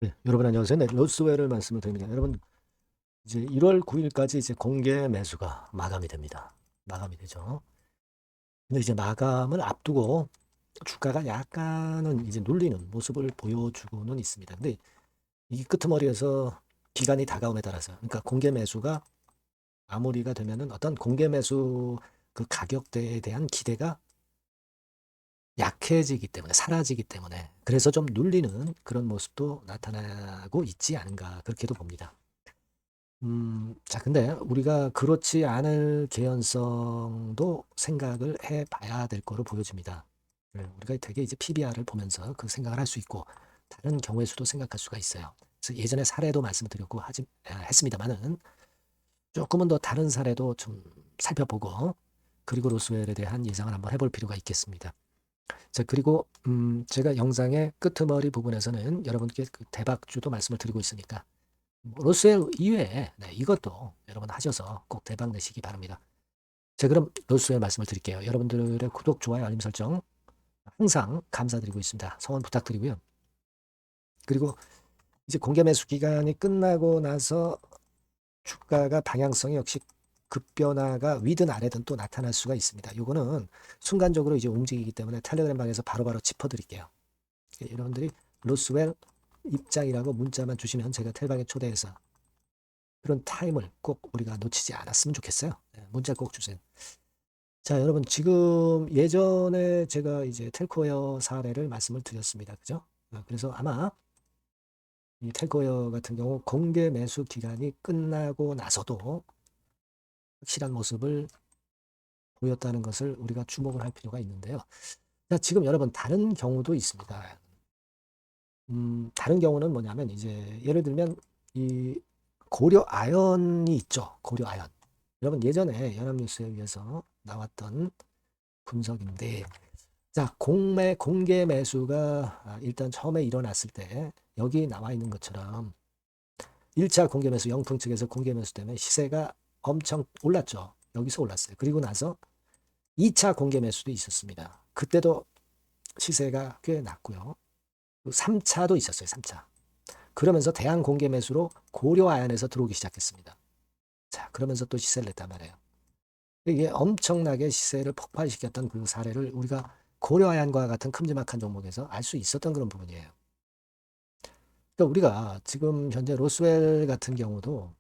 네, 여러분 안녕하세요. 네, 로스웰을 말씀을 드립니다. 여러분 이제 1월 9일까지 이제 공개 매수가 마감이 됩니다. 마감이 되죠. 근데 이제 마감을 앞두고 주가가 약간은 이제 눌리는 모습을 보여주고는 있습니다. 근데 이 끄트머리에서 기간이 다가옴에 따라서, 그러니까 공개 매수가 마무리가 되면은 어떤 공개 매수 그 가격대에 대한 기대가 약해지기 때문에, 사라지기 때문에, 그래서 좀 눌리는 그런 모습도 나타나고 있지 않은가 그렇게도 봅니다. 자, 근데 우리가 그렇지 않을 개연성도 생각을 해 봐야 될 거로 보여집니다. 우리가 되게 이제 PBR을 보면서 그 생각을 할 수 있고, 다른 경우의 수도 생각할 수가 있어요. 그래서 예전에 사례도 말씀드렸고 했습니다만은, 조금은 더 다른 사례도 좀 살펴보고, 그리고 로스웰에 대한 예상을 한번 해볼 필요가 있겠습니다. 자, 그리고, 제가 영상의 끄트머리 부분에서는 여러분께 그 대박주도 말씀을 드리고 있으니까, 로스웰 이외에 네, 이것도 여러분 하셔서 꼭 대박 내시기 바랍니다. 자, 그럼 로스웰 말씀을 드릴게요. 여러분들의 구독, 좋아요, 알림 설정 항상 감사드리고 있습니다. 성원 부탁드리고요. 그리고 이제 공개 매수 기간이 끝나고 나서 주가가 방향성이 역시 급변화가 위든 아래든 또 나타날 수가 있습니다. 요거는 순간적으로 이제 움직이기 때문에 텔레그램 방에서 바로바로 짚어드릴게요. 여러분들이 로스웰 입장이라고 문자만 주시면 제가 텔방에 초대해서 그런 타임을 꼭 우리가 놓치지 않았으면 좋겠어요. 네, 문자 꼭 주세요. 자, 여러분 지금 예전에 제가 이제 텔코웨어 사례를 말씀을 드렸습니다. 그죠? 그래서 아마 이 텔코웨어 같은 경우 공개 매수 기간이 끝나고 나서도 확실한 모습을 보였다는 것을 우리가 주목을 할 필요가 있는데요. 자, 지금 여러분 다른 경우도 있습니다. 다른 경우는 뭐냐면 이제 예를 들면 이 고려 아연이 있죠. 고려 아연. 여러분 예전에 연합뉴스에 의해서 나왔던 분석인데, 자, 공개 매수가 일단 처음에 일어났을 때 여기 나와 있는 것처럼 1차 공개 매수 영풍 측에서 공개 매수 때문에 시세가 엄청 올랐죠. 여기서 올랐어요. 그리고 나서 2차 공개 매수도 있었습니다. 그때도 시세가 꽤 났고요. 3차도 있었어요. 3차. 그러면서 대항 공개 매수로 고려 아연에서 들어오기 시작했습니다. 자, 그러면서 또 시세를 냈단 말이에요. 이게 엄청나게 시세를 폭발시켰던 그 사례를 우리가 고려아연과 같은 큼지막한 종목에서 알 수 있었던 그런 부분이에요. 그러니까 우리가 지금 현재 로스웰 같은 경우도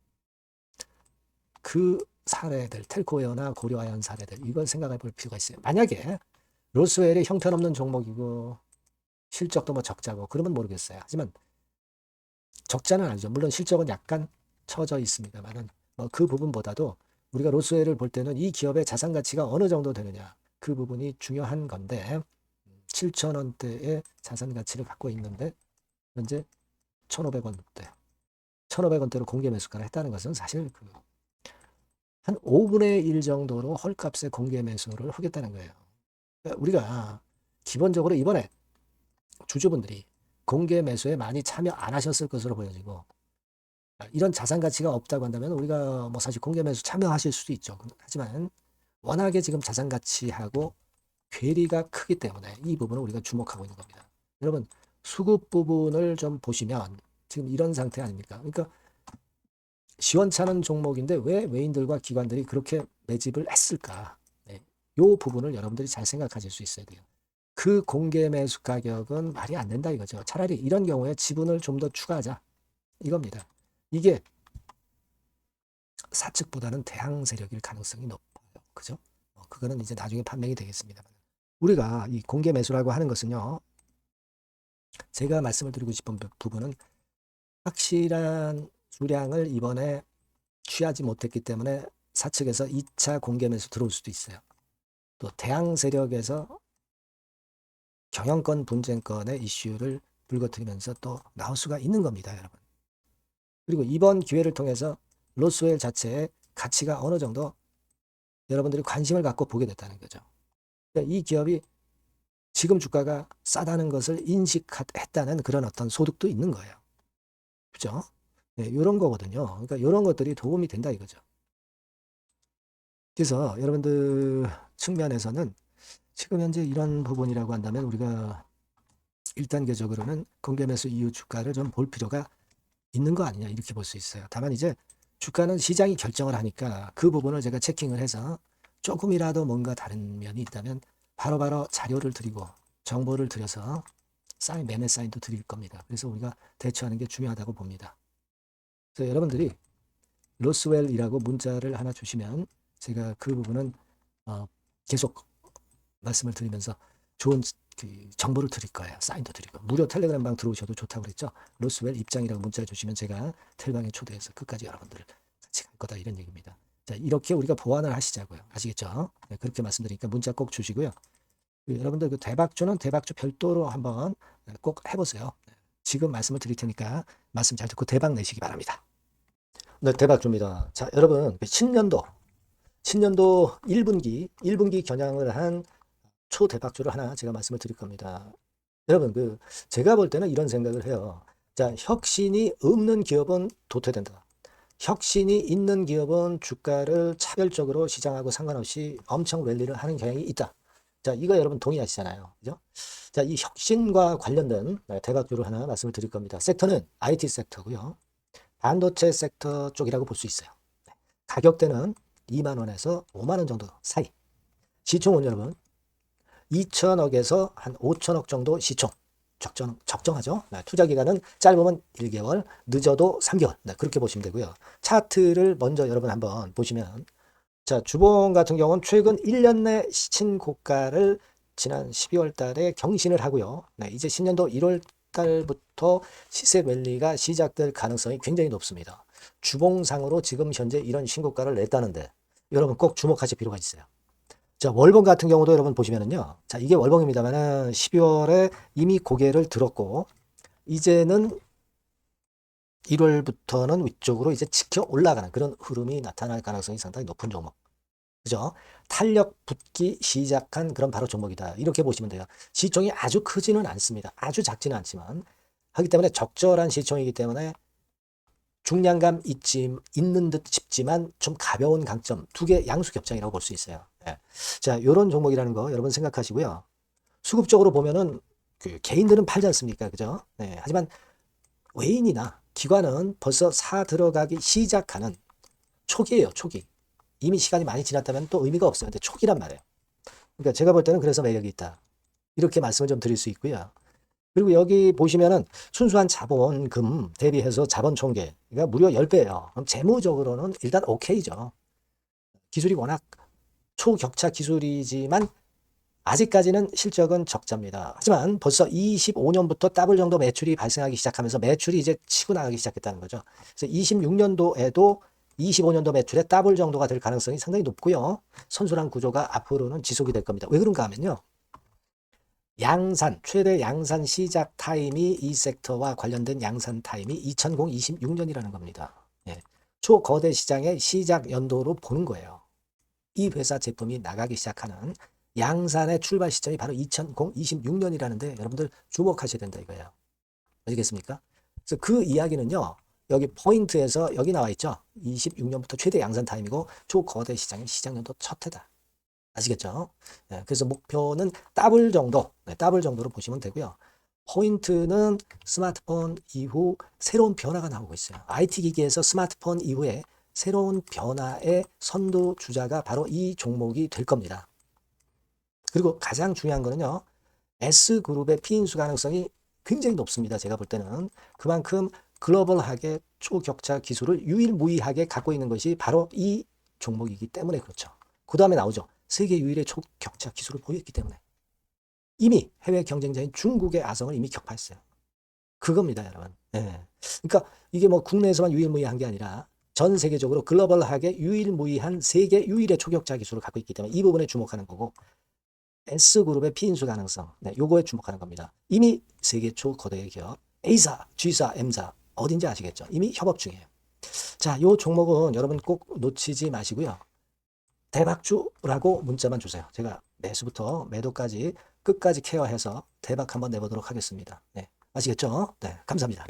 그 사례들, 텔코웨어나 고려아연 사례들, 이걸 생각해 볼 필요가 있어요. 만약에 로스웰이 형편없는 종목이고 실적도 뭐 적자고 그러면 모르겠어요. 하지만 적자는 아니죠. 물론 실적은 약간 처져 있습니다만은 뭐 그 부분보다도 우리가 로스웰을 볼 때는 이 기업의 자산 가치가 어느 정도 되느냐, 그 부분이 중요한 건데, 7,000원대의 자산 가치를 갖고 있는데 현재 1,500원대, 1,500원대로 공개 매수가를 했다는 것은 사실 한 5분의 1 정도로 헐값에 공개 매수를 하겠다는 거예요. 그러니까 우리가 기본적으로 이번에 주주분들이 공개 매수에 많이 참여 안 하셨을 것으로 보여지고, 이런 자산 가치가 없다고 한다면 우리가 뭐 사실 공개 매수 참여하실 수도 있죠. 하지만 워낙에 지금 자산 가치하고 괴리가 크기 때문에 이 부분을 우리가 주목하고 있는 겁니다. 여러분, 수급 부분을 좀 보시면 지금 이런 상태 아닙니까? 그러니까 시원찮은 종목인데 왜 외인들과 기관들이 그렇게 매집을 했을까? 네. 이 부분을 여러분들이 잘 생각하실 수 있어야 돼요. 그 공개 매수 가격은 말이 안 된다 이거죠. 차라리 이런 경우에 지분을 좀 더 추가하자 이겁니다. 이게 사측보다는 대항 세력일 가능성이 높아요. 그죠? 그거는 이제 나중에 판명이 되겠습니다. 우리가 이 공개 매수라고 하는 것은요, 제가 말씀을 드리고 싶은 부분은 확실한 수량을 이번에 취하지 못했기 때문에 사측에서 2차 공개 매수 들어올 수도 있어요. 또 대항 세력에서 경영권 분쟁권의 이슈를 불거뜨리면서 또 나올 수가 있는 겁니다, 여러분. 그리고 이번 기회를 통해서 로스웰 자체의 가치가 어느 정도 여러분들이 관심을 갖고 보게 됐다는 거죠. 그러니까 이 기업이 지금 주가가 싸다는 것을 인식했다는 그런 어떤 소득도 있는 거예요. 그죠? 네, 이런 거거든요. 그러니까 이런 것들이 도움이 된다 이거죠. 그래서 여러분들 측면에서는 지금 현재 이런 부분이라고 한다면 우리가 1단계적으로는 공개 매수 이후 주가를 좀 볼 필요가 있는 거 아니냐 이렇게 볼 수 있어요. 다만 이제 주가는 시장이 결정을 하니까 그 부분을 제가 체킹을 해서 조금이라도 뭔가 다른 면이 있다면 바로바로 자료를 드리고 정보를 드려서 매매 사인도 드릴 겁니다. 그래서 우리가 대처하는 게 중요하다고 봅니다. 그래서 여러분들이 로스웰이라고 문자를 하나 주시면 제가 그 부분은 계속 말씀을 드리면서 좋은 그 정보를 드릴 거예요. 사인도 드리고. 무료 텔레그램 방 들어오셔도 좋다고 그랬죠. 로스웰 입장이라고 문자 주시면 제가 텔방에 초대해서 끝까지 여러분들을 같이 갈 거다 이런 얘기입니다. 자, 이렇게 우리가 보완을 하시자고요. 아시겠죠? 네, 그렇게 말씀드리니까 문자 꼭 주시고요. 여러분들 그 대박주는 대박주 별도로 한번 꼭 해보세요. 지금 말씀을 드릴 테니까 말씀 잘 듣고 대박 내시기 바랍니다. 네, 대박주입니다. 자, 여러분 신년도 1분기 겨냥을 한 초대박주를 하나 제가 말씀을 드릴 겁니다. 여러분 제가 볼 때는 이런 생각을 해요. 자, 혁신이 없는 기업은 도태된다. 혁신이 있는 기업은 주가를 차별적으로 시장하고 상관없이 엄청 랠리를 하는 경향이 있다. 자, 이거 여러분 동의하시잖아요. 그죠? 자, 이 혁신과 관련된 대박주를 하나 말씀을 드릴 겁니다. 섹터는 IT 섹터고요. 반도체 섹터 쪽이라고 볼 수 있어요. 가격대는 2만 원에서 5만 원 정도 사이. 시총은 여러분 2천억에서 한 5천억 정도 시총. 적정하죠. 투자 기간은 짧으면 1개월, 늦어도 3개월. 그렇게 보시면 되고요. 차트를 먼저 여러분 한번 보시면 자, 주봉 같은 경우는 최근 1년 내 신고가를 지난 12월 달에 경신을 하고요. 이제 신년도 1월 달부터 시세 랠리가 시작될 가능성이 굉장히 높습니다. 주봉상으로 지금 현재 이런 신고가를 냈다는데 여러분 꼭 주목하실 필요가 있어요. 자, 월봉 같은 경우도 여러분 보시면은요. 자, 이게 월봉입니다만은 12월에 이미 고개를 들었고 이제는 1월부터는 위쪽으로 이제 지켜 올라가는 그런 흐름이 나타날 가능성이 상당히 높은 종목. 그죠? 탄력 붙기 시작한 그런 바로 종목이다. 이렇게 보시면 돼요. 시총이 아주 크지는 않습니다. 아주 작지는 않지만 하기 때문에 적절한 시총이기 때문에 중량감 있는 듯 싶지만 좀 가벼운 강점 두 개 양수 겹장이라고 볼 수 있어요. 네. 자, 이런 종목이라는 거 여러분 생각하시고요. 수급적으로 보면은 개인들은 팔지 않습니까? 그죠? 네. 하지만 외인이나 기관은 벌써 사 들어가기 시작하는 초기예요. 초기. 이미 시간이 많이 지났다면 또 의미가 없어요. 근데 초기란 말이에요. 그러니까 제가 볼 때는 그래서 매력이 있다. 이렇게 말씀을 좀 드릴 수 있고요. 그리고 여기 보시면은 순수한 자본금 대비해서 자본 총계가 무려 10배예요. 그럼 재무적으로는 일단 오케이죠. 기술이 워낙 초격차 기술이지만 아직까지는 실적은 적자입니다. 하지만 벌써 25년부터 더블 정도 매출이 발생하기 시작하면서 매출이 이제 치고 나가기 시작했다는 거죠. 그래서 26년도에도 25년도 매출의 더블 정도가 될 가능성이 상당히 높고요. 선순환 구조가 앞으로는 지속이 될 겁니다. 왜 그런가 하면요. 최대 양산 시작 타임이 이 섹터와 관련된 양산 타임이 2026년이라는 겁니다. 예. 초거대 시장의 시작 연도로 보는 거예요. 이 회사 제품이 나가기 시작하는 양산의 출발 시점이 바로 2026년이라는데 여러분들 주목하셔야 된다 이거예요. 아시겠습니까? 그래서 그 이야기는요. 여기 포인트에서 여기 나와 있죠. 26년부터 최대 양산 타임이고 초거대 시장의 시작 연도 첫 해다. 아시겠죠? 네, 그래서 목표는 더블 정도, 더블 정도로 보시면 되고요. 포인트는 스마트폰 이후 새로운 변화가 나오고 있어요. IT 기기에서 스마트폰 이후에 새로운 변화의 선두 주자가 바로 이 종목이 될 겁니다. 그리고 가장 중요한 거는요. S그룹의 피인수 가능성이 굉장히 높습니다. 제가 볼 때는. 그만큼 글로벌하게 초격차 기술을 유일무이하게 갖고 있는 것이 바로 이 종목이기 때문에 그렇죠. 그 다음에 나오죠. 세계 유일의 초격차 기술을 보였기 때문에. 이미 해외 경쟁자인 중국의 아성을 이미 격파했어요. 그겁니다, 여러분. 네. 그러니까 이게 뭐 국내에서만 유일무이한 게 아니라 전 세계적으로 글로벌하게 유일무이한 세계 유일의 초격차 기술을 갖고 있기 때문에 이 부분에 주목하는 거고 S그룹의 피인수 가능성, 요거에 주목하는 겁니다. 이미 세계 초거대 기업 A사, G사, M사 어딘지 아시겠죠? 이미 협업 중이에요. 자, 요 종목은 여러분 꼭 놓치지 마시고요. 대박주라고 문자만 주세요. 제가 매수부터 매도까지 끝까지 케어해서 대박 한번 내보도록 하겠습니다. 네, 아시겠죠? 네, 감사합니다.